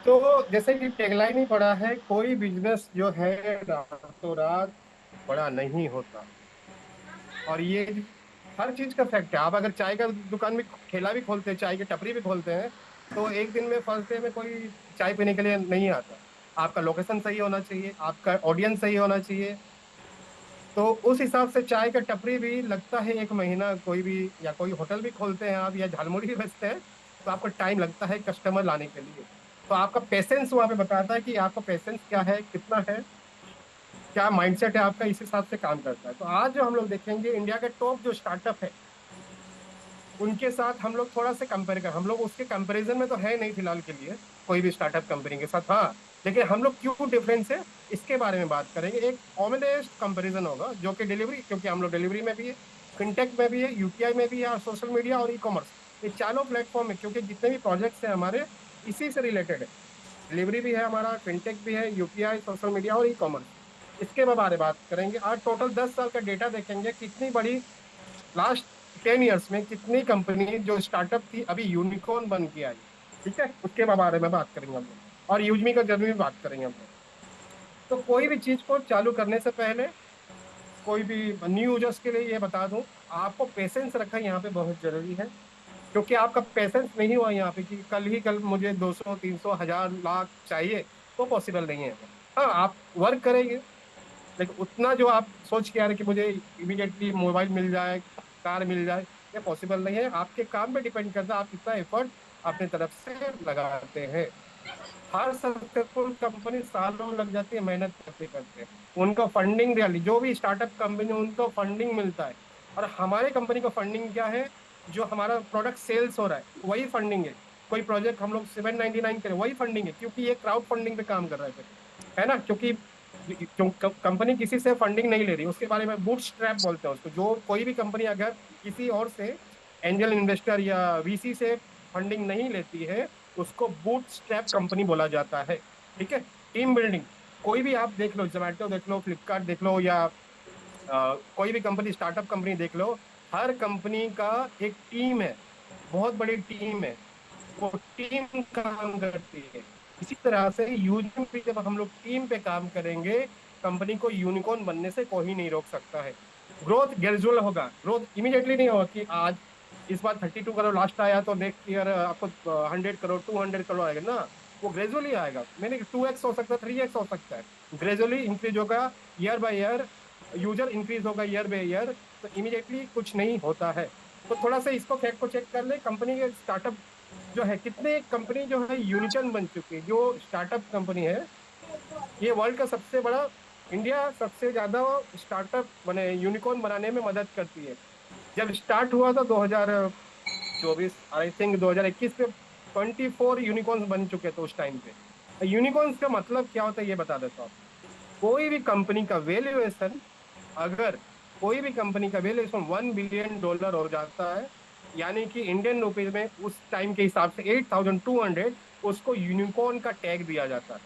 तो जैसे कि टैगलाइन ही पड़ा है, कोई बिजनेस जो है रातों रात बड़ा नहीं होता। और ये हर चीज का फैक्ट है। आप अगर चाय का दुकान भी, ठेला भी खोलते हैं, चाय की टपरी भी खोलते हैं, तो एक दिन में फर्स्ट डे में कोई चाय पीने के लिए नहीं आता। आपका लोकेशन सही होना चाहिए, आपका ऑडियंस सही होना चाहिए। तो उस हिसाब से चाय का टपरी भी लगता है एक महीना, कोई भी, या कोई होटल भी खोलते हैं आप, या झालमुड़ी भी बेचते हैं, तो आपको टाइम लगता है कस्टमर लाने के लिए। तो आपका पेशेंस वहां पे बताता है कि आपका पेशेंस क्या है, कितना है, क्या माइंडसेट है आपका, इस हिसाब से काम करता है। तो आज जो हम लोग देखेंगे, इंडिया के टॉप जो स्टार्टअप है उनके साथ हम लोग थोड़ा सा कंपेयर कर, हम लोग उसके कंपैरिजन में तो है नहीं फिलहाल के लिए कोई भी स्टार्टअप कंपनी के साथ, हाँ। लेकिन हम लोग क्यों डिफरेंस है इसके बारे में बात करेंगे। एक ऑनेस्ट कंपैरिजन होगा जो कि डिलीवरी, क्योंकि हम लोग डिलीवरी में भी है, फिनटेक में भी है, यूपीआई में भी है, और सोशल मीडिया और ई कॉमर्स, ये चारों प्लेटफॉर्म है, क्योंकि जितने भी प्रोजेक्ट्स हैं हमारे इसी से रिलेटेड है। डिलीवरी भी है हमारा, फिनटेक भी है, यूपीआई, सोशल मीडिया और ई कॉमर्स। इसके बारे में बात करेंगे। आज टोटल 10 साल का डेटा देखेंगे, कितनी बड़ी लास्ट 10 ईयर्स में कितनी कंपनी जो स्टार्टअप थी अभी यूनिकॉर्न बन के आई। ठीक है, उसके बारे में बात करेंगे हम लोग, और यूजमी का जर्नी भी बात करेंगे हम लोग। तो कोई भी चीज को चालू करने से पहले, कोई भी न्यू यूजर्स के लिए ये बता दूं, आपको पेशेंस रखना यहाँ पे बहुत जरूरी है। क्योंकि आपका पेशेंस नहीं हुआ यहाँ पे कि कल ही कल मुझे 200 300 1000 लाख चाहिए, तो पॉसिबल नहीं है। हाँ, आप वर्क करेंगे, लेकिन उतना जो आप सोच के आ रहे कि मुझे इमीडिएटली मोबाइल मिल जाए, कार मिल जाए, ये पॉसिबल नहीं है। आपके काम पे डिपेंड करता है आप कितना एफर्ट अपने तरफ से लगाते हैं। हर सक्सेसफुल कंपनी सालों लग जाती है मेहनत करते करते। उनका फंडिंग रियली, जो भी स्टार्टअप कंपनी उनको फंडिंग मिलता है। और हमारे कंपनी का फंडिंग क्या है, जो हमारा प्रोडक्ट सेल्स हो रहा है वही फंडिंग है। कोई प्रोजेक्ट हम लोग 799 करें वही फंडिंग है, क्योंकि ये क्राउड फंडिंग पे काम कर रहे थे, है ना। क्योंकि कंपनी किसी से फंडिंग नहीं ले रही, उसके बारे में बूट स्ट्रैप बोलते हैं उसको। जो कोई भी कंपनी अगर किसी और से, एंजल इन्वेस्टर या वीसी से फंडिंग नहीं लेती है, उसको बूट स्ट्रैप कंपनी बोला जाता है। ठीक है, टीम बिल्डिंग, कोई भी आप देख लो, जोमेटो देख लो, फ्लिपकार्ट देख लो, या कोई भी कंपनी, स्टार्टअप कंपनी देख लो, हर कंपनी का एक टीम है, बहुत बड़ी टीम है, वो टीम काम करती है। इसी तरह से यूनियन भी, जब हम लोग टीम पे काम करेंगे, कंपनी को यूनिकॉर्न बनने से कोई नहीं रोक सकता है। ग्रोथ ग्रेजुअल होगा, ग्रोथ इमीडिएटली नहीं होगा कि आज इस बार 32 करोड़ लास्ट आया तो नेक्स्ट ईयर आपको 100 करोड़ 200 करोड़ आएगा ना। वो ग्रेजुअली आएगा, मैंने 2x हो सकता है, 3x हो सकता है, ग्रेजुअली इंक्रीज होगा year by year. User increase होगा ईयर बाय ईयर, तो इमीडिएटली कुछ नहीं होता है। तो थोड़ा सा इसको फैक्ट को चेक कर ले, कंपनी के स्टार्टअप जो है, कितने कंपनी जो है यूनिकॉर्न बन चुकी है। जो स्टार्टअप कंपनी है, ये वर्ल्ड का सबसे बड़ा, इंडिया सबसे ज्यादा स्टार्टअप बने यूनिकॉर्न बनाने में मदद करती है। जब स्टार्ट हुआ था 2024, आई थिंक 2021 पे 24 यूनिकॉर्न्स बन चुके थे उस टाइम पे। यूनिकॉर्न्स का मतलब क्या होता है ये बता देता हूँ। कोई भी कंपनी का वैल्यूएशन, अगर कोई भी कंपनी का वैल्यूएशन $1 बिलियन हो जाता है, यानी कि इंडियन रुपीज में उस टाइम के हिसाब से 8200, उसको यूनिकॉर्न का टैग दिया जाता है।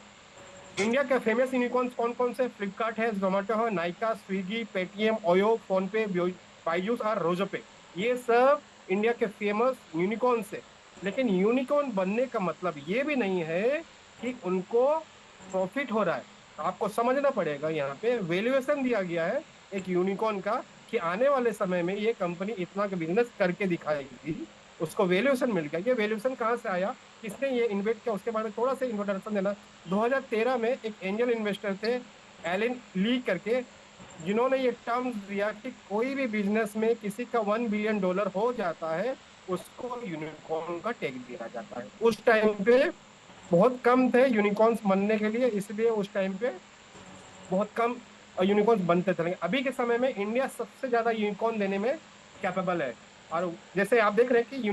इंडिया के फेमस यूनिकॉर्न्स कौन कौन से, फ्लिपकार्ट है, जोमेटो है, Nykaa, Swiggy, Paytm, OYO, phone पे, बाईजूस और रोजोपे, ये सब इंडिया के फेमस यूनिकॉर्न्स है। लेकिन यूनिकॉर्न बनने का मतलब ये भी नहीं है कि उनको प्रॉफिट हो रहा है। आपको समझना पड़ेगा, यहाँ पे वैल्यूएशन दिया गया है एक यूनिकॉर्न का, कि आने वाले समय में ये कंपनी इतना का बिजनेस करके दिखाएगी, उसको वैल्यूएशन मिल गया। ये वैल्यूएशन कहाँ से आया, किसने ये इन्वेस्ट किया, उसके बारे में थोड़ा सा इंट्रोडक्शन देना। 2013 में एक एंजल इन्वेस्टर थे, एलन ली करके, जिन्होंने ये टर्म्स दिया कि कोई भी बिजनेस में किसी का $1 बिलियन हो जाता है, उसको यूनिकॉर्न का टैग दिया जाता है। उस टाइम पे बहुत कम थे यूनिकॉर्न्स बनने के लिए, इसलिए उस टाइम पे बहुत कम यूनिकॉर्न्स बनते थे। लेकिन अभी के समय में इंडिया सबसे ज्यादा यूनिकॉर्न देने में कैपेबल है। और जैसे आप देख रहे हैं कि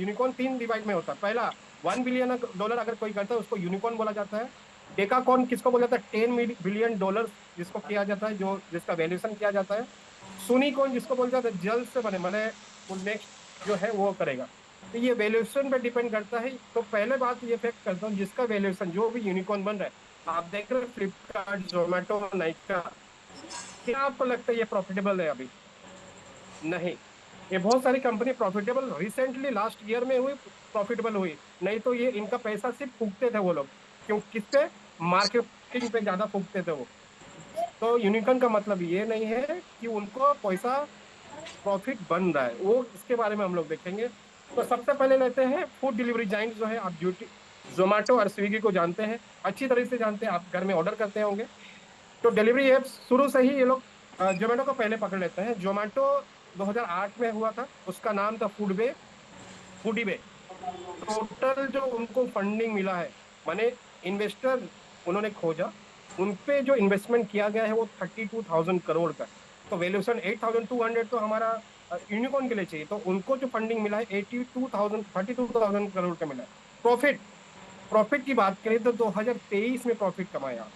यूनिकॉर्न 3 डिवाइड में होता है। पहला, $1 बिलियन अगर कोई करता है उसको यूनिकॉर्न बोला जाता है। डेकाकॉर्न किसको बोला जाता है, $10 बिलियन जिसको किया जाता है, जो जिसका वैल्यूएशन किया जाता है। सुनिकॉर्न जिसको बोला जाता है जल्द से बने मैंने वो नेक्स्ट जो है वो करेगा। तो ये वैल्यूएशन पे डिपेंड करता है। तो पहले बात ये फैक्ट करता हूँ, जिसका वैल्यूएशन जो भी यूनिकॉर्न बन रहा है, आप देख रहे हैं फ्लिपकार्ट, जोमेटो, नाइका, क्या आपको लगता है ये प्रॉफिटेबल है अभी? नहीं। ये बहुत सारी company profitable recently last year में हुई, प्रॉफिटेबल हुई। नहीं तो ये इनका पैसा सिर्फ फूकते थे वो लोग। क्यों? किस पे? मार्केटिंग पे ज्यादा फूकते थे वो। तो यूनिकॉर्न का मतलब ये नहीं है कि उनको पैसा प्रॉफिट बन रहा है, वो इसके बारे में हम लोग देखेंगे। तो सबसे पहले लेते हैं फूड डिलीवरी जाइंट जो है, आप ड्यूटी जोमेटो और स्विगी को जानते हैं, अच्छी तरह से जानते हैं, आप घर में ऑर्डर करते होंगे। तो डिलीवरी एप्स शुरू से ही ये लोग जोमेटो को पहले पकड़ लेते हैं। जोमेटो 2008 में हुआ था, उसका नाम था फूडबे, फूडीबे। टोटल जो उनको फंडिंग मिला है, माने इन्वेस्टर उन्होंने खोजा, उनपे जो इन्वेस्टमेंट किया गया है वो 32,000 करोड़ का। तो वैल्यूएशन 8,200 तो हमारा यूनिकॉर्न के लिए चाहिए, तो उनको जो फंडिंग मिला है 32,000 का मिला है। प्रॉफिट, प्रॉफिट की बात करें तो 2023 में प्रॉफिट कमाया।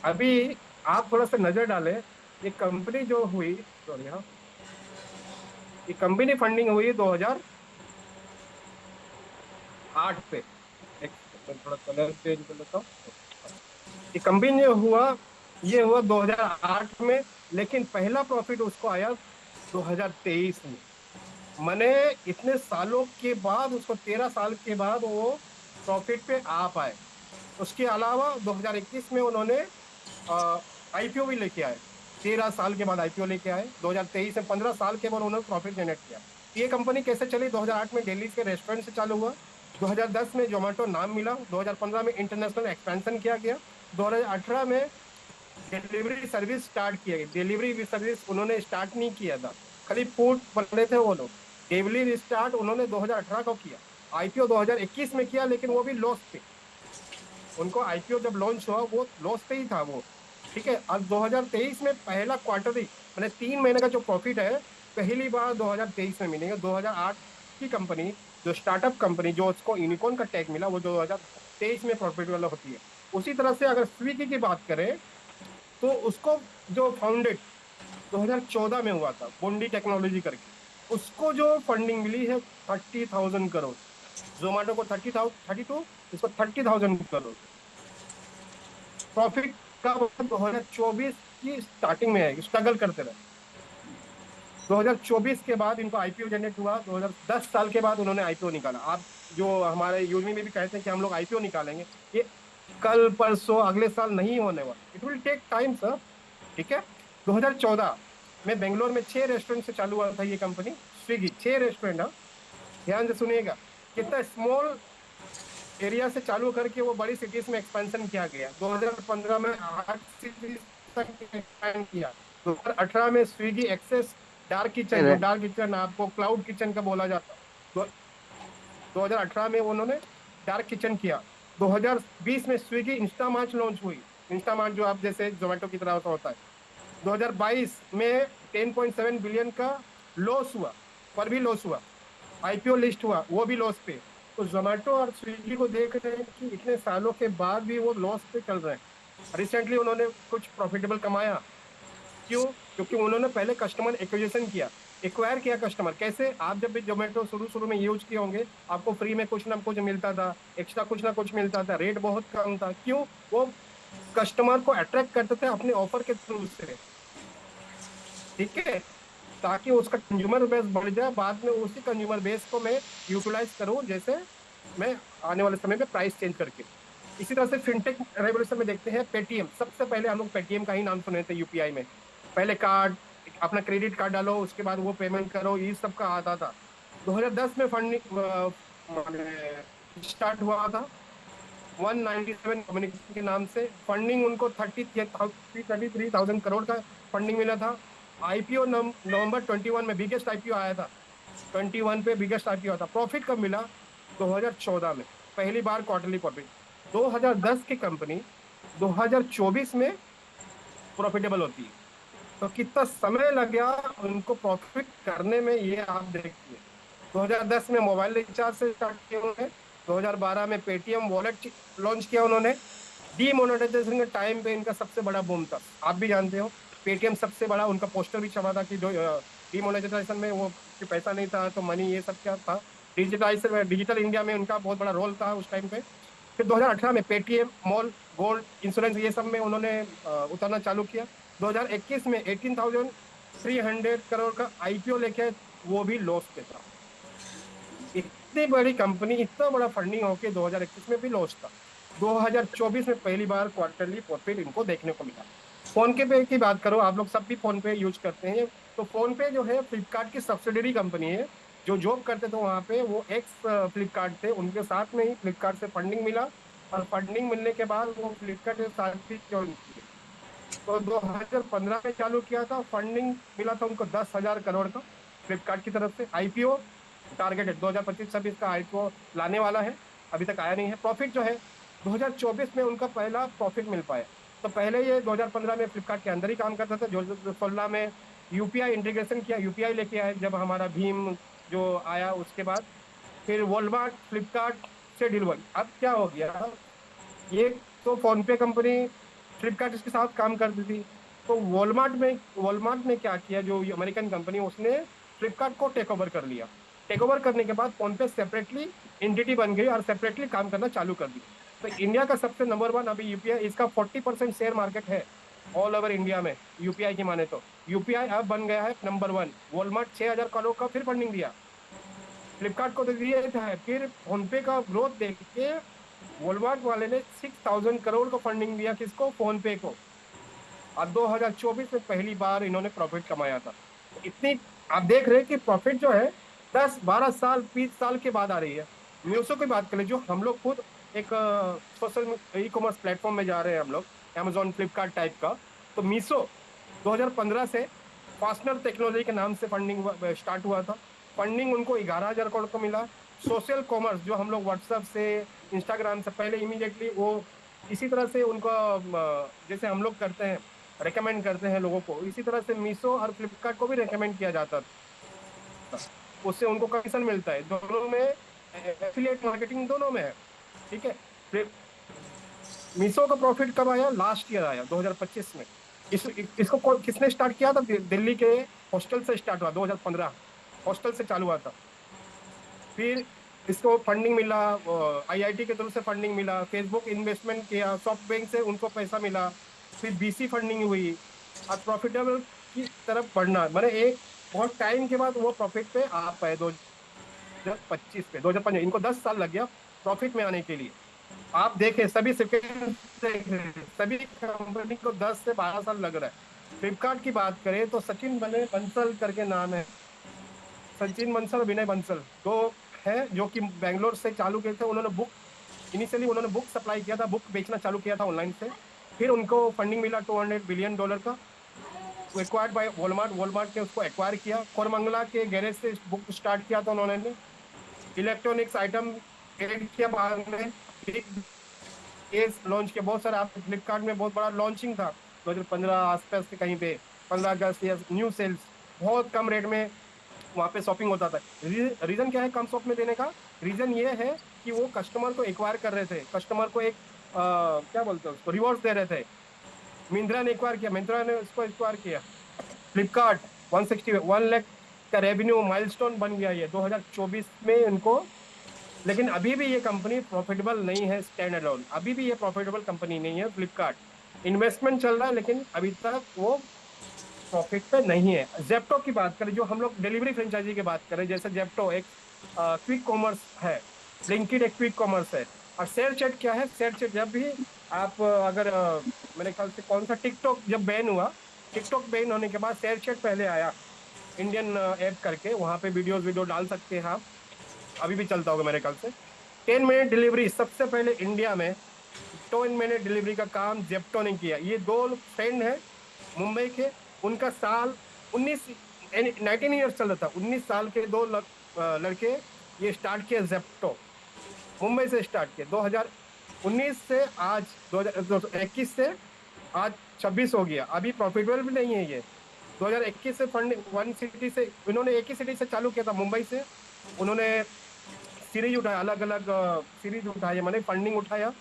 अभी आप थोड़ा सा नजर डालें, ये कंपनी जो हुई, सॉरी हाँ, ये कंपनी फंडिंग हुई 2008 पे। एक मैं थोड़ा कलर चेंज कर लेता हूँ। ये कंपनी जो हुआ, ये हुआ 2008 में, लेकिन पहला प्रॉफिट उसको आया 2023 में। मैंने इतने सालों के बाद, उसको 13 साल के बाद वो प्रॉफिट पे आ पाए। उसके अलावा 2021 में उन्होंने आईपीओ भी लेके आए, 13 साल के बाद आईपीओ लेके आए। 2023 में 15 साल के बाद उन्होंने प्रॉफिट जनरेट किया। ये कंपनी कैसे चली? 2008 में दिल्ली के रेस्टोरेंट से चालू हुआ, 2010 में जोमेटो नाम मिला, 2015 में इंटरनेशनल एक्सपेंशन किया गया, 2018 में डिलीवरी सर्विस स्टार्ट किया गया। डिलीवरी सर्विस उन्होंने स्टार्ट नहीं किया था, खाली फूड बन रहे थे वो लोग। डिलीवरी स्टार्ट उन्होंने 2018 को किया। आईपीओ 2021 में किया, लेकिन वो भी लॉस पे। उनको आईपीओ जब लॉन्च हुआ वो लॉस पे ही था वो, ठीक है। और 2023 में पहला क्वार्टर ही, मैंने 3 महीने का जो प्रॉफिट है पहली बार 2023 में मिलेगा। 2008 की कंपनी, जो स्टार्टअप कंपनी, जो उसको यूनिकॉर्न का टैग मिला, वो 2023 में प्रॉफिटेबल होती है। उसी तरह से अगर स्विगी की बात करें तो उसको जो फाउंडेड 2014 में हुआ था, बोंडी टेक्नोलॉजी करके, उसको जो फंडिंग मिली है 30,000 करोड़। जोमेटो को 32, इसको 30,000 करोड़। प्रॉफिट का 2024 की स्टार्टिंग में है, स्ट्रगल करते रहे। 2024 के बाद इनको आईपीओ जनरेट हुआ, 2010 साल के बाद उन्होंने आईपीओ निकाला। आप जो हमारे यूनिमी में भी कहते हैं कि हम लोग आईपीओ निकालेंगे, ये कल परसों अगले साल नहीं होने वाला, it will take time sir, ठीक है। 2014 में बेंगलोर में 6 रेस्टोरेंट से चालू हुआ था ये कंपनी स्विगी, 6 रेस्टोरेंट। ध्यान से सुनिएगा, कितना स्मॉल एरिया से चालू करके वो बड़ी सिटीज में एक्सपेंशन किया गया। 2015 में 8 सिटीज तक एक्सपेंड किया। 2018 में स्विगी एक्सेस डार्क किचन, जो डार्क किचन आपको क्लाउड किचन का बोला जाता है, 2018 में उन्होंने डार्क किचन किया। 2020 में स्विगी इंस्टामार्ट लॉन्च हुई। इंस्टामार्ट जो आप जैसे जोमेटो की तरह होता है। 2022 में 10.7 बिलियन का लॉस हुआ, पर भी लॉस हुआ। आईपीओ लिस्ट हुआ, वो भी लॉस पे। तो जोमेटो और स्विगी को देख रहे हैं कि इतने सालों के बाद भी वो लॉस पे चल रहे हैं। रिसेंटली उन्होंने कुछ प्रॉफिटेबल कमाया। क्यों? क्योंकि उन्होंने पहले कस्टमर एक्विजिशन किया, एक्वायर किया कस्टमर। कैसे? आप जब भी जोमेटो शुरू शुरू में यूज किए होंगे, आपको फ्री में कुछ ना कुछ मिलता था, एक्स्ट्रा कुछ ना कुछ मिलता था, रेट बहुत कम था। क्यों? वो कस्टमर को अट्रैक्ट करते थे अपने ऑफर के थ्रू से, ठीक है, ताकि उसका कंज्यूमर बेस बढ़ जाए। बाद में उसी कंज्यूमर बेस को मैं यूटिलाइज करूं, जैसे मैं आने वाले समय में प्राइस चेंज करके। इसी तरह से फिनटेक रेवोल्यूशन में देखते हैं, पेटीएम। सबसे पहले हम लोग पेटीएम का ही नाम सुने थे यूपीआई में। पहले कार्ड, अपना क्रेडिट कार्ड डालो, उसके बाद वो पेमेंट करो, ये सब का आता था। 2010 में फंडिंग स्टार्ट हुआ था 197 कम्युनिकेशन के नाम से। फंडिंग उनको 33,000 करोड़ का फंडिंग मिला था। आईपीओ नवंबर 21 में बिगेस्ट आईपीओ आया था, 21 पे बिगेस्ट आईपीओ था। प्रॉफिट कब मिला? 2014 में पहली बार क्वार्टरली प्रॉफिट। 2010 की कंपनी 2024 में प्रॉफिटेबल होती है। तो कितना समय लग गया उनको प्रॉफिट करने में, ये आप देखिए। 2010 में मोबाइल रिचार्ज से स्टार्ट किया उन्होंने। 2012 में पेटीएम वॉलेट लॉन्च किया उन्होंने। डीमोनेटाइजेशन के टाइम पे इनका सबसे बड़ा बूम था, आप भी जानते हो। पेटीएम सबसे बड़ा, उनका पोस्टर भी छपा था कि जो डीमोनेटाइजेशन में वो कि पैसा नहीं था तो मनी, ये सब क्या था। डिजिटल इंडिया में उनका बहुत बड़ा रोल था उस टाइम पे। फिर 2018 में पेटीएम मॉल, गोल्ड, इंश्योरेंस, ये सब में उन्होंने उतरना चालू किया। 2021 में 18,300 करोड़ का आईपीओ लेके वो भी लॉस पे था। इतनी बड़ी कंपनी, इतना बड़ा फंडिंग होके 2021 में भी लॉस था। 2024 में पहली बार क्वार्टरली प्रॉफिट इनको देखने को मिला। फोन पे की बात करो, आप लोग सब भी फोन पे यूज करते हैं, तो फोन पे जो है फ्लिपकार्ट की सब्सिडरी कंपनी है। जो जॉब करते थे वहां पे वो एक्स फ्लिपकार्ट थे, उनके साथ में ही फ्लिपकार्ट से फंडिंग मिला, और फंडिंग मिलने के बाद वो फ्लिपकार्ट के साथ ही ज्वाइन किए। तो 2015 में चालू किया था, फंडिंग मिला था उनको 10,000 करोड़ का फ्लिपकार्ट की तरफ से। आईपीओ टारगेट है 2025-26 का आईपीओ लाने वाला है, अभी तक आया नहीं है। प्रॉफिट जो है 2024 में उनका पहला प्रॉफिट मिल पाया। तो पहले ये 2015 में फ्लिपकार्ट के अंदर ही काम करता था, जो 2016 में यूपीआई इंटीग्रेशन किया, यूपीआई लेके आए जब हमारा भीम जो आया उसके बाद। फिर वॉलमार्ट फ्लिपकार्ट से डिलीवरी। अब क्या हो गया, ये तो फोन पे कंपनी फ्लिपकार्ट इसके साथ काम करती थी, तो वॉलमार्ट ने क्या किया, जो अमेरिकन कंपनी, उसने फ्लिपकार्ट को टेक ओवर कर लिया। टेक ओवर करने के बाद फोन पे सेपरेटली एंटिटी बन गई और सेपरेटली काम करना चालू कर दिया। तो इंडिया का सबसे नंबर वन अभी यूपीआई, इसका 40% शेयर मार्केट है ऑल ओवर इंडिया में यूपीआई की माने तो। यूपीआई अब बन गया है नंबर वन। वॉलमार्ट 6,000 करोड़ का फिर फंडिंग दिया, फ्लिपकार्ट को तो दिया था। फिर फोनपे का ग्रोथ देख के वॉलमार्ट वाले ने 6,000 करोड़ को फंडिंग दिया, किसको, फोन पे को। और 2024 में पहली बार इन्होंने प्रॉफिट कमाया था। तो इतनी आप देख रहे हैं कि प्रॉफिट जो है 10-12 साल 20 साल के बाद आ रही है। मीशो की बात करें, जो हम लोग खुद एक सोशल ई कॉमर्स प्लेटफॉर्म में जा रहे हैं हम लोग, अमेजोन फ्लिपकार्ट टाइप का। तो मीशो 2015 से फास्टनर टेक्नोलॉजी के नाम से फंडिंग स्टार्ट हुआ था। फंडिंग उनको 11,000 करोड़ को मिला। सोशल कॉमर्स जो हम लोग व्हाट्सएप से, इंस्टाग्राम से पहले इमीडिएटली वो इसी तरह से उनका जैसे हम लोग करते हैं, रेकमेंड करते हैं लोगों को, इसी तरह से मीशो और फ्लिपकार्ट को भी रेकमेंड किया जाता था। उससे उनको कमीशन मिलता है, दोनों में एफिलिएट मार्केटिंग दोनों में है। ठीक है। मीशो का प्रॉफिट कब आया, लास्ट ईयर आया 2025 में। इसको किसने स्टार्ट किया था, दिल्ली के हॉस्टल से स्टार्ट हुआ 2015, हॉस्टल से चालू हुआ था। फिर इसको फंडिंग मिला, आईआईटी के तरफ से फंडिंग मिला, फेसबुक इन्वेस्टमेंट किया, सॉफ्ट बैंक से उनको पैसा मिला, फिर बीसी फंडिंग हुई, और प्रॉफिटेबल की तरफ बढ़ना, मैंने एक बहुत टाइम के बाद वो प्रॉफिट पे आ पाए 2025 पे। 2025 इनको 10 साल लग गया प्रॉफिट में आने के लिए। आप देखें सभी सेकंड, सभी कंपनी को 10 से 12 साल लग रहा है। फ्लिपकार्ट की बात करें तो सचिन बने बंसल करके नाम है, सचिन बंसल, विनय बंसल, दो है जो कि बैंगलोर से चालू किए थे। उन्होंने इनिशियली उन्होंने बुक सप्लाई किया था, बुक बेचना चालू किया था ऑनलाइन से। फिर उनको फंडिंग मिला $200 बिलियन का, एक्वायर्ड बाय वॉलमार्ट। वॉलमार्ट ने उसको एक्वायर किया। कोरमंगला के गैरेज से बुक स्टार्ट किया था उन्होंने। इलेक्ट्रॉनिक्स आइटम एड किया बाद में, केस लॉन्च किया बहुत सारा। आप फ्लिपकार्ट में बहुत बड़ा लॉन्चिंग था 2015 आसपास के कहीं पे, 15 अगस्त या न्यू सेल्स, बहुत कम रेट में वहां पे शॉपिंग होता था। रीजन क्या है कम शॉप में देने का, रीजन ये है कि वो कस्टमर को एक्वायर कर रहे थे, कस्टमर को एक क्या बोलते हैं उसको, रिवॉर्ड्स दे रहे थे। मिंत्रा ने एक्वायर किया, मिंत्रा ने उसको एक्वायर किया। फ्लिपकार्ट 1 लाख का रेवेन्यू माइलस्टोन बन गया ये 2024 में इनको। लेकिन अभी भी ये कंपनी प्रॉफिटेबल नहीं है स्टैंड अलोन, अभी भी ये प्रॉफिटेबल कंपनी नहीं है फ्लिपकार्ट। इन्वेस्टमेंट चल रहा है लेकिन अभी तक वो प्रॉफिट पे नहीं है। जेप्टो की बात करें, जो हम लोग डिलीवरी फ्रेंचाइजी की बात करें, जैसे जेप्टो एक क्विक कॉमर्स है, ब्लिंकिट एक क्विक कॉमर्स है, और शेयर चैट क्या है, शेयर चैट जब भी आप अगर मेरे ख्याल से कौन सा, टिकटॉक जब बैन हुआ, टिकटॉक बैन होने के बाद शेयर चैट पहले आया, इंडियन ऐप करके, वहां पे वीडियो डाल सकते हैं आप, अभी भी चलता होगा मेरे ख्याल से। 10 मिनट डिलीवरी सबसे पहले इंडिया में, 10 मिनट डिलीवरी का काम जेप्टो ने किया। ये दो फ्रेंड है मुंबई के, उनका साल 19 ईयर्स चल रहा था, 19 साल के दो लड़के ये स्टार्ट किया जेप्टो, मुंबई से स्टार्ट किया। 2019 से आज 2021 से आज 26 हो गया, अभी प्रॉफिटेबल भी नहीं है ये। 2021 से फंड वन सिटी से इन्होंने, एक ही सिटी से चालू किया था मुंबई से, उन्होंने सीरीज उठाया, अलग अलग सीरीज उठाया, मैंने फंडिंग उठाया।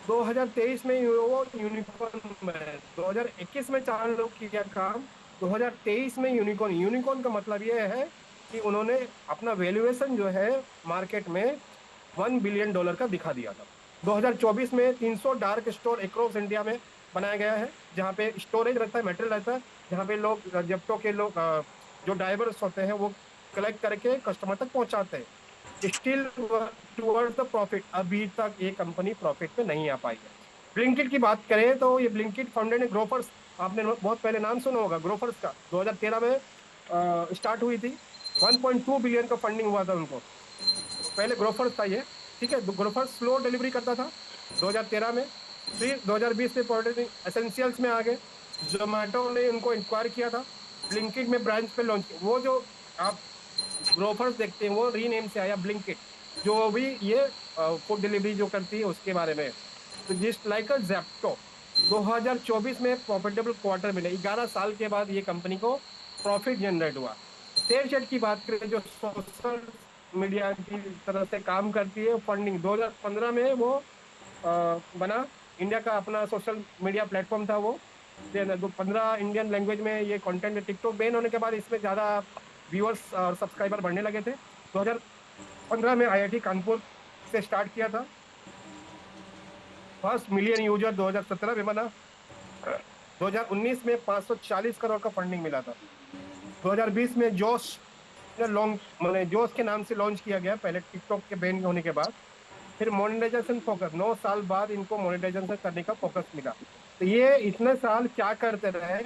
2023 में वो यूनिकॉर्न में, 2021 में चालू किया काम, 2023 में यूनिकॉर्न। यूनिकॉर्न का मतलब ये है कि उन्होंने अपना वैल्यूएशन जो है मार्केट में $1 बिलियन का दिखा दिया था। 2024 में 300 डार्क स्टोर अक्रॉस इंडिया में बनाया गया है, जहाँ पे स्टोरेज रहता है, मटेरियल रहता है, जहाँ पे लोग जेप्टो के लोग जो ड्राइवर्स होते हैं वो कलेक्ट करके कस्टमर तक पहुंचाते हैं। स्टिल टुवर्ड्स द प्रॉफिट, अभी तक ये कंपनी प्रॉफिट पे नहीं आ पाई है। ब्लिंकिट की बात करें तो ये ब्लिंकिट फाउंडेड है ग्रोफर्स, आपने बहुत पहले नाम सुना होगा ग्रोफर्स का, 2013 में स्टार्ट हुई थी। 1.2 बिलियन का फंडिंग हुआ था उनको, पहले ग्रोफर्स था ये, ठीक है। ग्रोफर्स स्लो डिलीवरी करता था 2013 में, फिर 2020 में पॉलिटिक एसेंशियल्स में आ गए। जोमेटो ने उनको इंक्वायर किया था, ब्लिंकिट में ब्रांच पे लॉन्च किया। वो जो आप ग्रोफर्स देखते हैं वो रीनेम से आया ब्लिंकिट, जो भी ये फूड डिलीवरी जो करती है उसके बारे में। तो जिस लाइक जेप्टो, 2024 में प्रॉफिटेबल क्वार्टर मिले, 11 साल के बाद ये कंपनी को प्रॉफिट जनरेट हुआ। शेयरचैट की बात करें जो सोशल मीडिया की तरह से काम करती है, फंडिंग 2015 में वो बना, इंडिया का अपना सोशल मीडिया प्लेटफॉर्म था वो। 15 इंडियन लैंग्वेज में ये कंटेंट, टिकटॉक बैन होने के बाद इसमें ज़्यादा व्यूअर्स और सब्सक्राइबर बढ़ने लगे थे। 2015 में आईआईटी कानपुर से स्टार्ट किया था, फर्स्ट मिलियन यूजर 2017 में बना। 2019 में 540 करोड़ का फंडिंग मिला था। 2020 में जोश लॉन्च, मैंने जोश के नाम से लॉन्च किया गया, पहले टिकटॉक के बैन होने के बाद। फिर मोनेटाइजेशन फोकस, 9 साल बाद इनको मोनेटाइजेशन करने का फोकस मिला। तो ये इतने साल क्या करते रहे,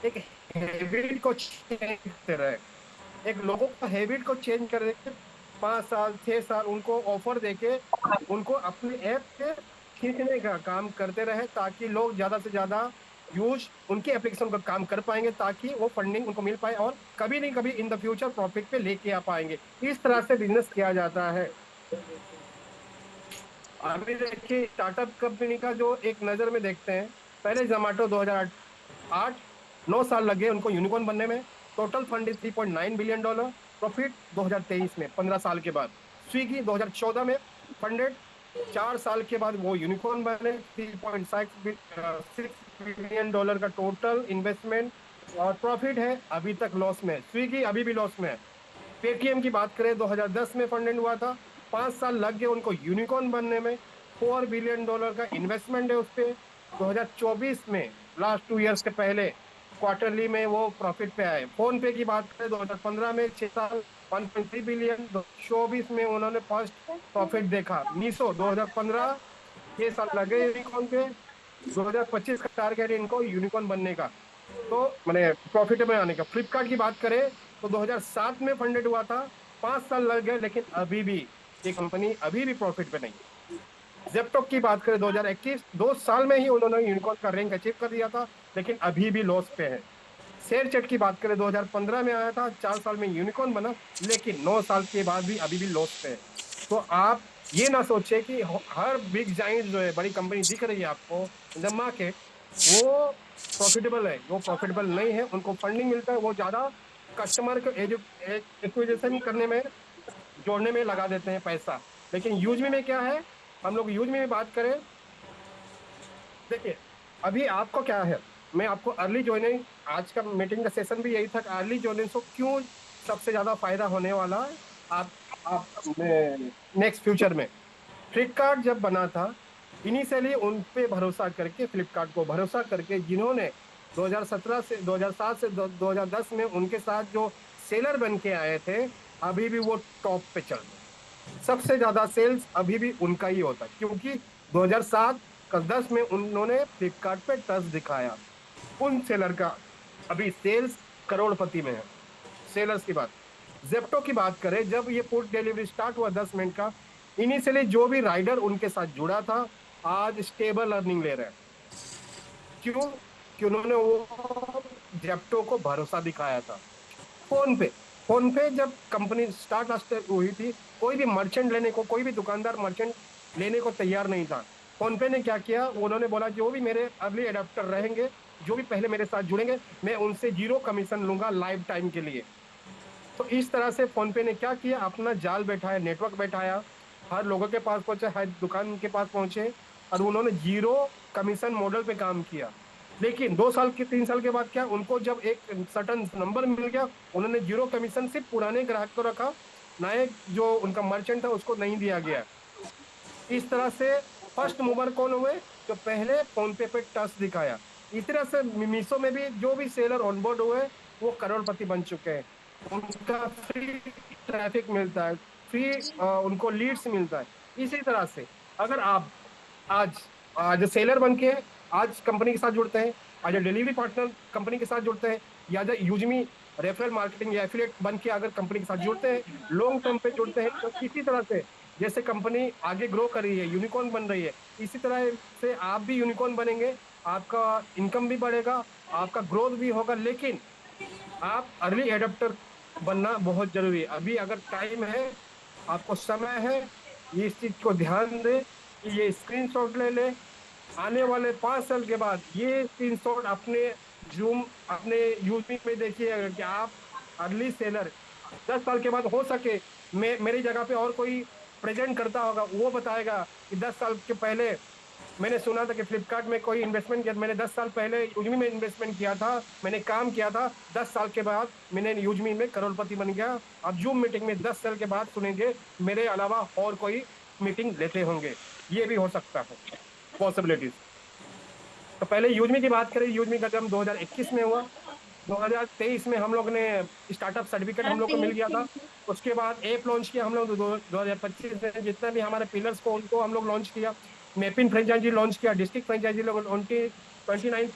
एक हैबिट को चेंज करते रहे, एक लोगों का हैबिट को चेंज कर देके 5 साल 6 साल उनको ऑफर देके उनको अपने ऐप पे खींचने का काम करते रहे, ताकि लोग ज्यादा से ज्यादा यूज उनके एप्लीकेशन का काम कर पाएंगे, ताकि वो फंडिंग उनको मिल पाए और कभी नहीं कभी इन द फ्यूचर प्रॉफिट पे लेके आ पाएंगे। इस तरह से बिजनेस किया जाता है। अभी देखिए स्टार्टअप कंपनी का जो एक नजर में देखते हैं, पहले जोमेटो 2008, 9 साल लगे उनको यूनिकॉर्न बनने में, total fund 3.9 billion dollar, profit 2023 में 15 साल के बाद। स्विगी 2014 में फंडेड, 4 साल के बाद वो यूनिकॉर्न बने, 3.6 बिलियन डॉलर का टोटल इन्वेस्टमेंट, और प्रॉफिट है अभी तक लॉस में, स्विगी अभी भी लॉस में है। पेटीएम की बात करें 2010 में फंडेड हुआ था, 5 साल लग गए उनको यूनिकॉर्न बनने में, 4 बिलियन डॉलर का इन्वेस्टमेंट है उस पर। 2024 में लास्ट 2 इयर्स के पहले क्वार्टरली में वो प्रॉफिट पे आए। फोन पे की बात करें 2015 में 6 साल 1.3 बिलियन, 2024 में उन्होंने फर्स्ट प्रॉफिट देखा। मीशो 2015, 6 साल लगे यूनिकॉर्न पे, 2025 का टारगेट है इनको यूनिकॉर्न बनने का, तो मैंने प्रॉफिट में आने का। फ्लिपकार्ट की बात करें तो 2007 में फंडेड हुआ था, 5 साल लग गए, लेकिन अभी भी ये कंपनी अभी भी प्रॉफिट पे नहीं। जेप्टो की बात करें 2021, 2 साल में ही उन्होंने यूनिकॉर्न का रैंक अचीव कर दिया था, लेकिन अभी भी लॉस पे है। शेयरचैट की बात करें 2015 में आया था, 4 साल में यूनिकॉर्न बना, लेकिन 9 साल के बाद भी अभी भी लॉस पे है। तो आप ये ना सोचे कि हर बिग जाइंट जो है, बड़ी कंपनी दिख रही है आपको इन द मार्केट, वो प्रॉफिटेबल है, वो प्रॉफिटेबल नहीं है। उनको फंडिंग मिलता है, वो ज्यादा कस्टमर को एक्विजिशन करने में, जोड़ने में लगा देते हैं पैसा। लेकिन यूज में क्या है, हम लोग यूज में बात करें, देखिए अभी आपको क्या है, मैं आपको अर्ली ज्वाइनिंग, आज का मीटिंग का सेशन भी यही था, अर्ली ज्वाइनिंग को क्यों सबसे ज्यादा फायदा होने वाला है आप नेक्स्ट फ्यूचर में। फ्लिपकार्ट जब बना था, इनिशियली उन पे भरोसा करके, फ्लिपकार्ट को भरोसा करके, जिन्होंने 2017 से 2007 से 2010 में उनके साथ जो सेलर बन के आए थे, अभी भी वो टॉप पे चल रहे, सबसे ज्यादा सेल्स अभी भी उनका ही होता है, क्योंकि 2007 का 10 में उन्होंने फ्लिपकार्ट पे टच दिखाया। उन सेलर का अभी सेल्स करोड़पति में है। सेलर्स की बात, जेप्टो की बात करें, जब ये फूड डिलीवरी स्टार्ट हुआ 10 मिनट का, इनिशियली जो भी राइडर उनके साथ जुड़ा था, आज स्टेबल अर्निंग ले रहे हैं। क्यों? कि उन्होंने वो जेप्टो को भरोसा दिखाया था। फोन पे, फोन पे जब कंपनी स्टार्ट हुई थी, कोई भी मर्चेंट लेने को, कोई भी दुकानदार मर्चेंट लेने को तैयार नहीं था। फोन पे ने क्या किया, उन्होंने बोला जो भी मेरे अर्ली एडाप्टर रहेंगे, जो भी पहले मेरे साथ जुड़ेंगे, मैं उनसे 0 कमीशन लूंगा लाइफ टाइम के लिए। तो इस तरह से फोन पे ने क्या किया, अपना जाल बैठाया, नेटवर्क बैठाया, हर लोगों के पास पहुंचे, हर दुकान के पास पहुंचे, और उन्होंने 0 कमीशन मॉडल पे काम किया। लेकिन 2 साल के 3 साल के बाद क्या, उनको जब एक सर्टन नंबर मिल गया, उन्होंने 0 कमीशन सिर्फ पुराने ग्राहक को रखा, नए जो उनका मर्चेंट था उसको नहीं दिया गया। इस तरह से फर्स्ट मूवर कौन हुए, जो पहले फोन पे टच दिखाया। इस तरह से मीशो में भी जो भी सेलर ऑनबोर्ड हुए, वो करोड़पति बन चुके हैं। उनका फ्री ट्रैफिक मिलता है, फ्री उनको लीड्स मिलता है। इसी तरह से अगर आप आज आज सेलर बन के आज कंपनी के साथ जुड़ते हैं, आज डिलीवरी पार्टनर कंपनी के साथ जुड़ते हैं, या यूजमी रेफरल मार्केटिंग या एफिलिएट बन के अगर कंपनी के साथ जुड़ते हैं, लॉन्ग टर्म पे जुड़ते हैं, तो इसी तरह से जैसे कंपनी आगे ग्रो कर रही है, यूनिकॉर्न बन रही है, इसी तरह से आप भी यूनिकॉर्न बनेंगे। आपका इनकम भी बढ़ेगा, आपका ग्रोथ भी होगा। लेकिन आप अर्ली एडेप्टर बनना बहुत जरूरी है। अभी अगर टाइम है, आपको समय है, ये इस चीज को ध्यान दे कि ये स्क्रीनशॉट ले ले। आने वाले 5 साल के बाद ये स्क्रीनशॉट अपने जूम अपने यूट्यूब में देखिएगा कि आप अर्ली सेलर 10 साल के बाद हो सके मेरी जगह पे और कोई प्रेजेंट करता होगा, वो बताएगा कि 10 साल के पहले मैंने सुना था कि फ्लिपकार्ट में कोई इन्वेस्टमेंट किया, मैंने 10 साल पहले यूजमी में इन्वेस्टमेंट किया था, मैंने काम किया था, 10 साल के बाद मैंने यूजमी में करोड़पति बन गया। अब जूम मीटिंग में 10 साल के बाद सुनेंगे मेरे अलावा और कोई मीटिंग लेते होंगे। ये भी हो सकता है, पॉसिबिलिटीज। तो पहले यूजमी की बात करें, यूजमी का जन्म 2021 में हुआ। 2023 में हम लोग ने स्टार्टअप सर्टिफिकेट हम लोग को मिल गया था। उसके बाद ऐप लॉन्च किया हम लोग 2025 में, जितने भी हमारे पिलर्स को उनको हम लोग लॉन्च किया। मैपिन फ्रेंचाइजी लॉन्च किया, डिस्ट्रिक्ट फ्रेंचाइजी लोग 29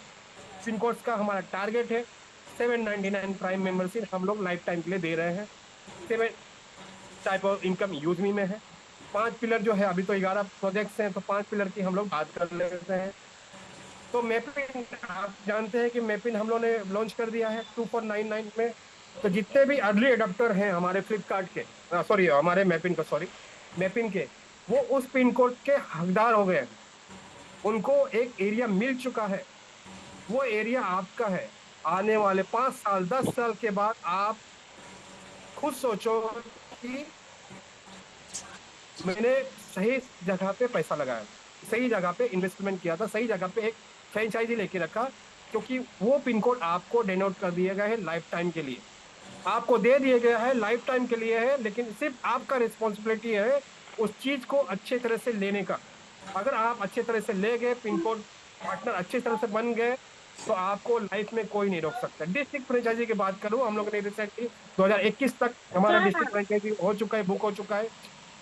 पिन कोड्स का हमारा टारगेट है। 799 प्राइम मेंबरशिप हम लोग लाइफ टाइम के लिए दे रहे हैं। 7 टाइप ऑफ इनकम यूजमी में है। 5 पिलर जो है, अभी तो 11 प्रोजेक्ट्स हैं, तो 5 पिलर की हम लोग बात कर लेते हैं। तो मैपिन आप जानते हैं कि मैपिन हम लोग ने लॉन्च कर दिया है 2499 में। तो जितने भी अर्ली एडाप्टर हैं हमारे फ्लिपकार्ट के, सॉरी हमारे मैपिन का, सॉरी मैपिन के, वो उस पिन कोड के हकदार हो गए हैं। उनको एक एरिया मिल चुका है, वो एरिया आपका है। आने वाले 5 साल 10 साल के बाद आप खुद सोचो कि मैंने सही जगह पे पैसा लगाया, सही जगह पे इन्वेस्टमेंट किया था, सही जगह पे एक फ्रेंचाइजी लेके रखा, क्योंकि वो पिन कोड आपको डिनोट कर दिया गया है लाइफ टाइम के लिए, आपको दे दिया गया है लाइफ टाइम के लिए है। लेकिन सिर्फ आपका रिस्पॉन्सिबिलिटी है उस चीज को अच्छे तरह से लेने का। अगर आप अच्छे तरह से ले गए, पिन कोड पार्टनर अच्छे तरह से बन गए, तो आपको लाइफ में कोई नहीं रोक सकता। डिस्ट्रिक्ट फ्रेंचाइजी की बात करूं, हम लोग ने रिसेंटली 2021 तक हमारा डिस्ट्रिक्ट फ्रेंचाइजी हो चुका है, बुक हो चुका है।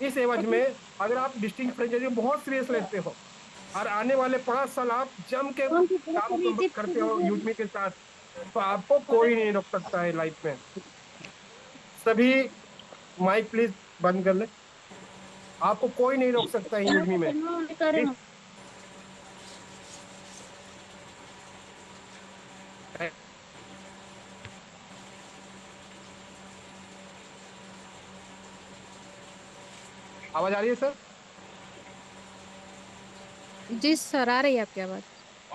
इस एवज में अगर आप डिस्ट्रिक्ट फ्रेंचाइजी बहुत सीरियस लेते हो और आने वाले 5 साल आप जम के काम करते हो यूजमी के साथ, तो आपको कोई नहीं रोक सकता है लाइफ में। सभी माइक प्लीज बंद कर ले। आपको कोई नहीं रोक सकता है यूजमी में। आवाज आ रही है सर? जी सर, आ रही है आपकी आवाज।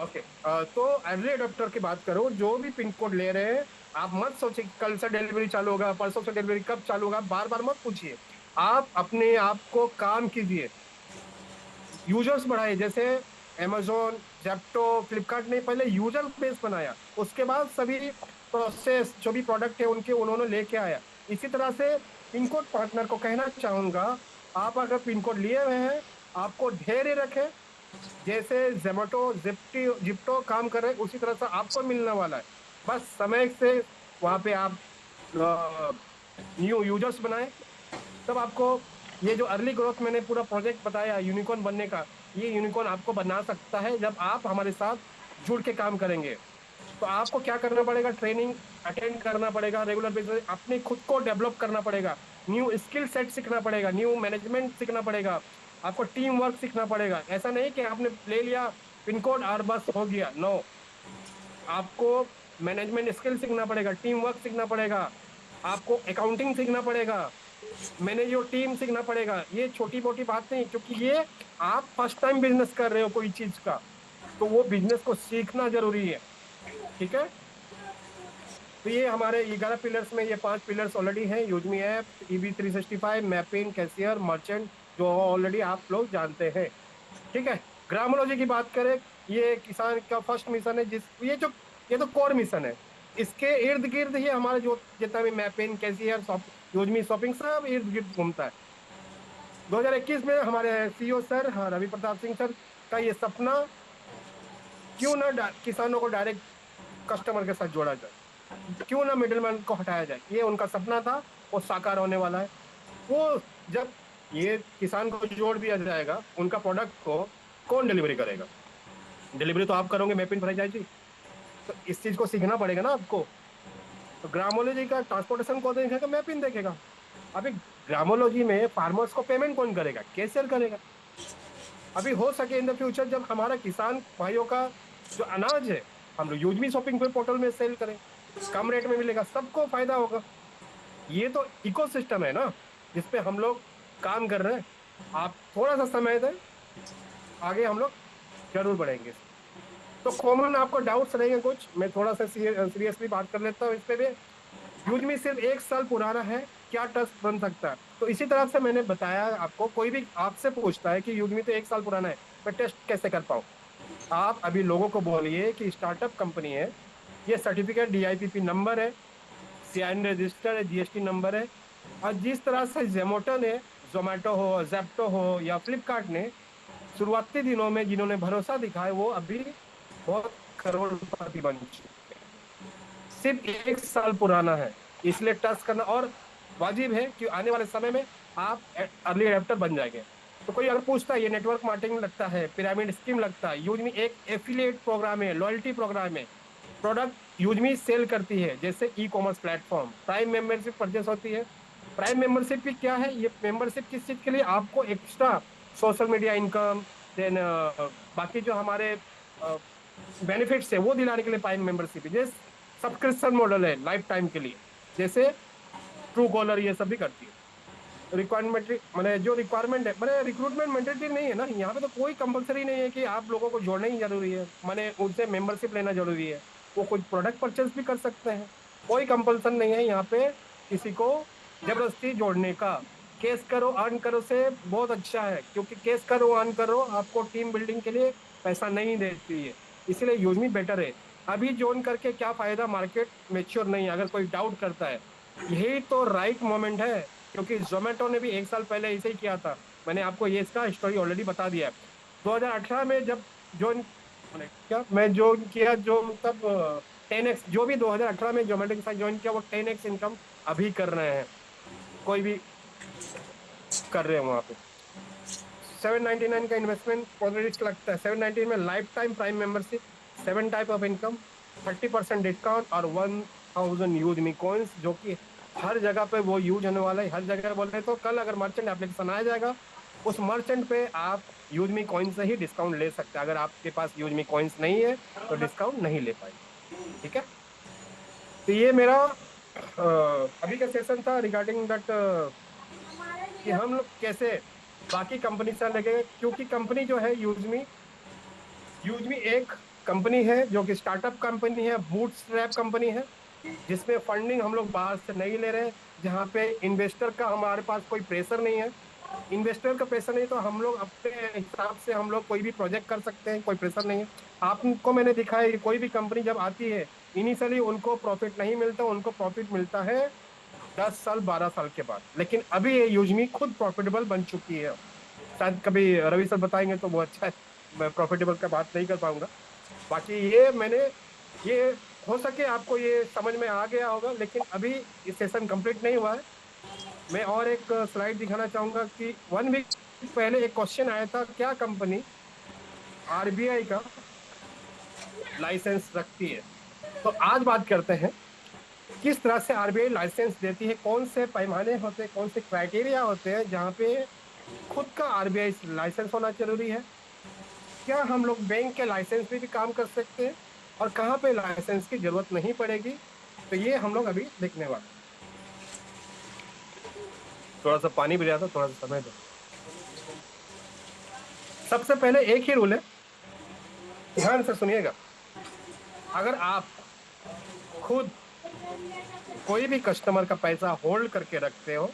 ओके। तो अर्ली अडॉप्टर की बात करो, जो भी पिन कोड ले रहे हैं, आप मत सोचिए कि कल से डिलीवरी चालू होगा, परसों से डिलीवरी कब चालू होगा, बार बार मत पूछिए। आप अपने आप को काम कीजिए, यूजर्स बढ़ाए। जैसे Amazon, जेप्टो, फ्लिपकार्ट ने पहले यूजर बेस बनाया, उसके बाद सभी प्रोसेस जो भी प्रोडक्ट है उनके उन्होंने लेके आया। इसी तरह से पिन कोड पार्टनर को कहना चाहूंगा, आप अगर पिन कोड लिए हुए हैं, आपको धैर्य रखें। जैसे जोमेटो जिप्टो काम कर रहे हैं, उसी तरह से आपको मिलने वाला है। बस समय से वहां पे आप न्यू यूजर्स बनाए, तब आपको ये जो अर्ली ग्रोथ मैंने पूरा प्रोजेक्ट बताया यूनिकॉर्न बनने का, ये यूनिकॉर्न आपको बना सकता है जब आप हमारे साथ जुड़ के काम करेंगे। तो आपको क्या करना पड़ेगा, ट्रेनिंग अटेंड करना पड़ेगा रेगुलर बेसिस, अपने खुद को डेवलप करना पड़ेगा, न्यू स्किल सेट सीखना पड़ेगा, न्यू मैनेजमेंट सीखना पड़ेगा, आपको टीम वर्क सीखना पड़ेगा। ऐसा नहीं कि आपने ले लिया पिन कोड और बस हो गया, नो। आपको मैनेजमेंट स्किल सीखना पड़ेगा, टीम वर्क सीखना पड़ेगा, आपको अकाउंटिंग सीखना पड़ेगा, मैनेज योर टीम सीखना पड़ेगा। ये छोटी मोटी बात नहीं, क्योंकि ये आप फर्स्ट टाइम बिजनेस कर रहे हो कोई चीज का, तो वो बिजनेस को सीखना जरूरी है। ठीक है। तो ये हमारे 11 पिलर्स में ये 5 पिलर्स ऑलरेडी हैं, यूजमी app, EB365, mapping, cashier, merchant, जो ऑलरेडी आप लोग जानते हैं। ठीक है। ग्रामोलॉजी की बात करें, ये किसान का फर्स्ट मिशन है, ये तो कोर मिशन है। इसके इर्द गिर्द ही हमारा जो जितना भी मैपिंग, कैशियर, यूजमी शॉपिंग, सब इर्द गिर्द घूमता है। 2021 में हमारे CEO सर, हाँ, रवि प्रताप सिंह सर का ये सपना, क्यों ना किसानों को डायरेक्ट कस्टमर के साथ जोड़ा जाए। क्यों ना मिडिलमैन को हटाया जाए। ये उनका सपना था, वो साकार होने वाला है। वो जब ये किसान को जोड़ दिया जाएगा, उनका प्रोडक्ट को कौन डिलीवरी करेगा? डिलीवरी तो आप करोगे मैपिंग फ्रेंचाइजी। तो इस चीज को सीखना पड़ेगा ना आपको। तो ग्रामोलॉजी का ट्रांसपोर्टेशन कौन देखेगा? मैपिंग देखेगा। अभी ग्रामोलॉजी में फार्मर्स को पेमेंट कौन करेगा? कैशियर करेगा। अभी हो सके इन द फ्यूचर जब हमारा किसान भाइयों का जो अनाज है हम लोग यूजमी शॉपिंग पे पोर्टल में सेल करें, कम रेट में मिलेगा, सबको फायदा होगा। ये तो इकोसिस्टम है ना जिसपे हम लोग काम कर रहे हैं। आप थोड़ा सा समय दें, आगे हम लोग जरूर बढ़ेंगे। तो कॉमन आपको डाउट्स रहेंगे कुछ, मैं थोड़ा सा सीरियसली बात कर लेता हूँ इस पे भी। यूज में सिर्फ 1 साल पुराना है, क्या ट्रस्ट बन सकता है? तो इसी तरह से मैंने बताया आपको, कोई भी आपसे पूछता है कि यूज में तो 1 साल पुराना है, मैं टेस्ट कैसे कर पाऊँ? आप अभी लोगों को बोलिए कि स्टार्टअप कंपनी है, ये सर्टिफिकेट DIPP नंबर है, CIN रजिस्टर है, GST नंबर है। और जिस तरह से जोमेटो ने, जोमेटो हो, जेप्टो हो या फ्लिपकार्ट ने शुरुआती दिनों में जिन्होंने भरोसा दिखाया, वो अभी बहुत करोड़पति बन चुके हैं। सिर्फ 1 साल पुराना है, इसलिए ट्रस्ट करना और वाजिब है कि आने वाले समय में आप अर्ली एडेप्टर बन जाएंगे। तो कोई अगर पूछता है ये नेटवर्क मार्केटिंग लगता है, पिरामिड स्कीम लगता है, यूजमी एक एफिलिएट प्रोग्राम है, लॉयल्टी प्रोग्राम है, प्रोडक्ट यूजमी सेल करती है जैसे e commerce platform, prime membership purchase होती है। प्राइम मेंबरशिप की क्या है? ये मेंबरशिप किस चीज के लिए? आपको extra social media income, then बाकी जो हमारे बेनिफिट्स है वो दिलाने के लिए प्राइम मेंबरशिप है। जैसे सब्सक्रिप्शन मॉडल है लाइफ टाइम के लिए, जैसे ट्रू कॉलर ये सब भी करती है। रिक्वायरमेंट मैंने जो रिक्वायरमेंट है, मैंने रिक्रूटमेंट मैंडेटरी नहीं है ना यहाँ पे, तो कोई कंपलसरी नहीं है कि आप लोगों को जोड़ना ही जरूरी है, मैंने उनसे मेंबरशिप लेना जरूरी है। वो कुछ प्रोडक्ट परचेस भी कर सकते हैं, कोई कंपल्सन नहीं है यहाँ पे किसी को जबरदस्ती जोड़ने का। केस करो अर्न करो से बहुत अच्छा है, क्योंकि केस करो अर्न करो आपको टीम बिल्डिंग के लिए पैसा नहीं देती है, इसलिए यूजमी बेटर है। अभी ज्वाइन करके क्या फायदा? मार्केट मेच्योर नहीं है। अगर कोई डाउट करता है, यही तो राइट मोमेंट है, क्योंकि जोमेटो ने भी 1 साल पहले ऐसे ही किया था। मैंने आपको ये इसका स्टोरी ऑलरेडी बता दिया है। 2018 में जब ज्वाइन क्या मैं जो किया, जो मतलब 10x जो भी 2018 में जोमेटो के साथ ज्वाइन किया, वो 10x इनकम अभी कर रहे हैं, कोई भी कर रहे हैं वहां पे। 799 का इन्वेस्टमेंट ऑलरेडी लगता है। 799 में life time prime membership, 7 type of income, 30% discount और 1000 यूज मी कॉइन्स, जो कि हर जगह पे वो यूज होने वाला है। हर जगह बोल रहे तो कल अगर मर्चेंट एप्लीकेशन आ जाएगा, उस मर्चेंट पे आप यूज मी कॉइन से ही डिस्काउंट ले सकते हैं। अगर आपके पास यूज मी कॉइन्स नहीं है तो डिस्काउंट नहीं ले पाएंगे। ठीक है, तो ये मेरा अभी का सेशन था रिगार्डिंग दैट, कि हम लोग कैसे बाकी कंपनी से लगे, क्योंकि कंपनी जो है यूजमी एक कंपनी है जो कि स्टार्टअप कंपनी है, बूटस्ट्रैप कंपनी है, जिसमें फंडिंग हम लोग बाहर से नहीं ले रहे हैं, जहाँ पे इन्वेस्टर का हमारे पास कोई प्रेशर नहीं है। इन्वेस्टर का प्रेशर नहीं तो हम लोग अपने हिसाब से हम लोग कोई भी प्रोजेक्ट कर सकते हैं, कोई प्रेशर नहीं है। आपको मैंने दिखा है कोई भी कंपनी जब आती है, इनिशियली उनको प्रॉफिट नहीं मिलता, उनको प्रॉफिट मिलता है 10 साल 12 साल के बाद। लेकिन अभी ये यूजमी खुद प्रॉफिटेबल बन चुकी है। शायद कभी रवि सर बताएंगे तो वो अच्छा है, मैं प्रॉफिटेबल का बात नहीं कर पाऊंगा। बाकी ये मैंने ये हो सके आपको ये समझ में आ गया होगा, लेकिन अभी ये सेशन कंप्लीट नहीं हुआ है। मैं और एक स्लाइड दिखाना चाहूंगा कि 1 वीक पहले एक क्वेश्चन आया था, क्या कंपनी RBI का लाइसेंस रखती है? तो आज बात करते हैं किस तरह से RBI लाइसेंस देती है, कौन से पैमाने होते हैं, कौन से क्राइटेरिया होते हैं जहाँ पे खुद का RBI लाइसेंस होना जरूरी है, क्या हम लोग बैंक के लाइसेंस पे भी काम कर सकते हैं, और कहाँ पे लाइसेंस की जरूरत नहीं पड़ेगी। तो ये हम लोग अभी देखने वाले। थोड़ा सा पानी भी लिया था, थोड़ा सा समय दो। सबसे पहले एक ही रूल है, ध्यान से सुनिएगा। अगर आप खुद कोई भी कस्टमर का पैसा होल्ड करके रखते हो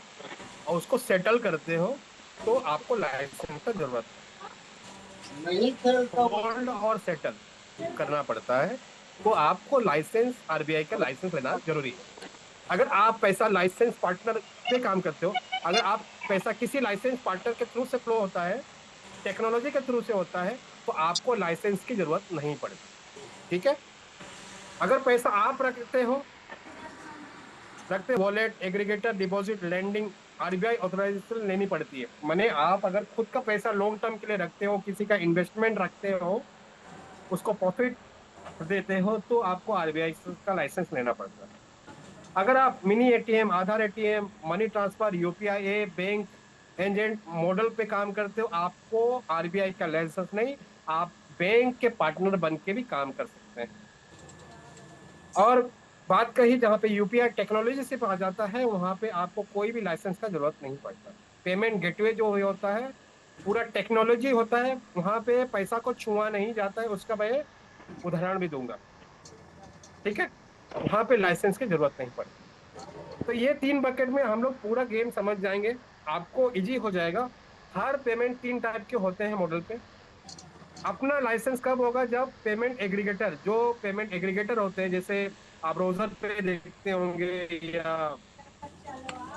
और उसको सेटल करते हो, तो आपको लाइसेंस का जरूरत नहीं, होल्ड और सेटल करना पड़ता है, तो आपको लाइसेंस RBI का लाइसेंस लेना जरूरी है। अगर आप पैसा लाइसेंस पार्टनर से काम करते हो, अगर आप पैसा किसी लाइसेंस पार्टनर के थ्रू से फ्लो होता है, टेक्नोलॉजी के थ्रू से होता है, तो आपको लाइसेंस की जरूरत नहीं पड़ती। ठीक है, अगर पैसा आप रखते हो रखते wallet, aggregator, deposit, lending, RBI authorization लेनी पड़ती है। माने आप अगर खुद का पैसा लॉन्ग टर्म के लिए रखते हो, किसी का इन्वेस्टमेंट रखते हो, उसको प्रॉफिट देते हो, तो आपको आरबीआई का लाइसेंस लेना पड़ता है। अगर आप mini ATM, Aadhaar ATM, money transfer, UPI, bank agent model पे काम करते हो, आपको आरबीआई का लाइसेंस नहीं, आप बैंक के पार्टनर बन के भी काम कर सकते हैं। और बात कही जहाँ पे यूपीआई टेक्नोलॉजी से आ जाता है, वहां पे आपको कोई भी लाइसेंस का जरूरत नहीं पड़ता। पेमेंट गेटवे जो होता है पूरा टेक्नोलॉजी होता है, वहां पे पैसा को छुआ नहीं जाता है। उसका मैं उदाहरण भी दूंगा, ठीक है। वहां पे लाइसेंस की जरूरत नहीं पड़ती। तो ये 3 बकेट में हम लोग पूरा गेम समझ जाएंगे, आपको इजी हो जाएगा। हर पेमेंट 3 टाइप के होते हैं मॉडल पे। अपना लाइसेंस कब होगा? जब पेमेंट एग्रीगेटर, जो पेमेंट एग्रीगेटर होते हैं, जैसे आप ब्राउजर पे देखते होंगे या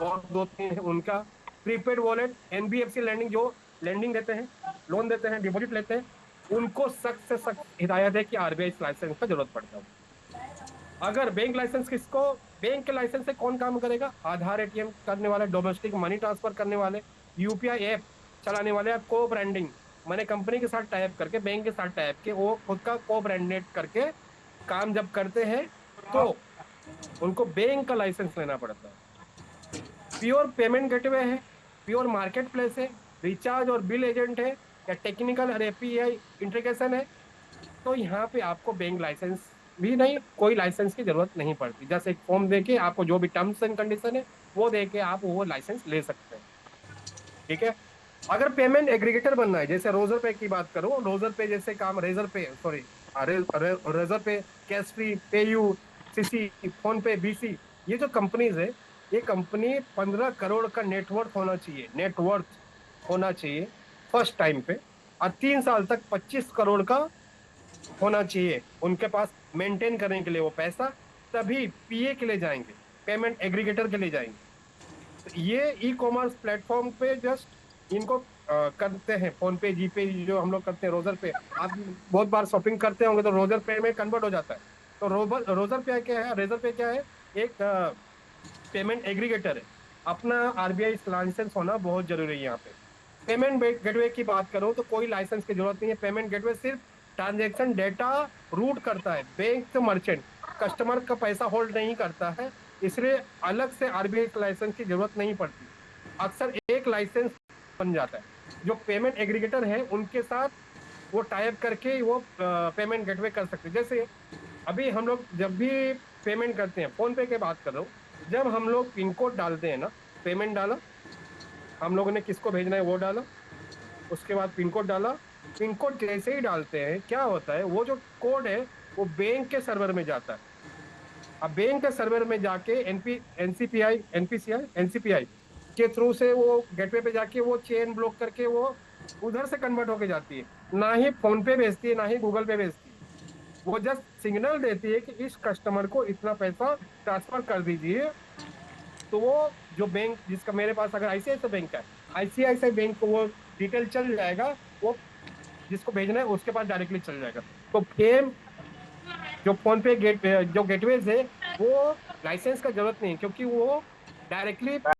और 2-3 है उनका, प्रीपेड वॉलेट, एनबीएफसी लैंडिंग, जो लैंडिंग देते हैं, लोन देते हैं, डिपॉजिट लेते हैं, उनको सख्त से सख्त हिदायत है कि आरबीआई लाइसेंस का जरूरत पड़ता है। अगर बैंक लाइसेंस किसको, बैंक के लाइसेंस से कौन काम करेगा? आधार एटीएम करने वाले, डोमेस्टिक मनी ट्रांसफर करने वाले, यूपीआई ऐप चलाने वाले, को ब्रांडिंग मैंने कंपनी के साथ टाइप करके, बैंक के साथ टाइप के, वो खुद का को ब्रांडेड करके काम जब करते हैं, तो उनको बैंक का लाइसेंस लेना पड़ता है। प्योर पेमेंट गेटवे है, प्योर मार्केट प्लेस है, रिचार्ज और बिल एजेंट है, या टेक्निकल और एपीआई इंटीग्रेशन है, तो यहाँ पे आपको बैंक लाइसेंस भी नहीं, कोई लाइसेंस की जरूरत नहीं पड़ती। जैसे एक फॉर्म देके आपको जो भी टर्म्स एंड कंडीशन है वो देके आप वो लाइसेंस ले सकते हैं, ठीक है। अगर पेमेंट एग्रीगेटर बनना है, जैसे रोजर पे की बात करूं, रोजर पे जैसे काम, रेजर पे, सॉरी, रेजर पे, cash free, PayU, CC, phone पे, बीसी, ये जो कंपनीज है, ये कंपनी 15 करोड़ का नेटवर्थ होना चाहिए, नेटवर्थ होना चाहिए फर्स्ट टाइम पे, और 3 साल तक 25 करोड़ का होना चाहिए उनके पास मेंटेन करने के लिए वो पैसा, तभी पीए के लिए जाएंगे, पेमेंट एग्रीगेटर के लिए जाएंगे। तो ये ई कॉमर्स प्लेटफॉर्म पे जस्ट इनको करते हैं, फोन पे, जीपे, जो हम लोग करते हैं रोजर पे, आप बहुत बार शॉपिंग करते होंगे तो रोजर पे में कन्वर्ट हो जाता है। तो रोजर पे क्या है, रेजर पे क्या है, एक पेमेंट एग्रीगेटर है। अपना आरबीआई लाइसेंस होना बहुत जरूरी है यहाँ पे। पेमेंट गेटवे की बात करो तो कोई लाइसेंस की जरूरत नहीं है। पेमेंट गेटवे सिर्फ ट्रांजैक्शन डेटा रूट करता है, बैंक से मर्चेंट, कस्टमर का पैसा होल्ड नहीं करता है, इसलिए अलग से आरबीआई लाइसेंस की जरूरत नहीं पड़ती। अक्सर एक लाइसेंस बन जाता है। जो पेमेंट एग्रीगेटर है उनके साथ वो टाइप करके वो पेमेंट गेटवे कर सकते हैं। जैसे अभी हम लोग जब भी पेमेंट करते हैं, फोन पे की बात कर रहा हूँ, जब हम लोग पिन कोड डालते हैं ना, पेमेंट डाला, हम लोगों ने किसको भेजना है वो डाला, उसके बाद पिन कोड डाला, पिन कोड जैसे ही डालते हैं क्या होता है, वो जो कोड है वो बैंक के सर्वर में जाता है। अब बैंक के सर्वर में जाके एनसीपीआई के थ्रू से वो गेटवे पे जाके वो चेन ब्लॉक करके वो उधर से कन्वर्ट होके जाती है। ना ही फोन पे भेजती है, ना ही गूगल पे भेजती है। वो जस्ट सिग्नल देती है कि इस कस्टमर को इतना पैसा ट्रांसफर कर दीजिए, तो वो जो बैंक, जिसका मेरे पास अगर आईसीआईसीआई बैंक है, आईसीआईसीआई बैंक को वो डिटेल चल जाएगा, वो जिसको भेजना है उसके पास डायरेक्टली चल जाएगा। तो फेम जो फोन पे जो गेटवेज है, वो लाइसेंस का जरूरत नहीं, क्योंकि वो डायरेक्टली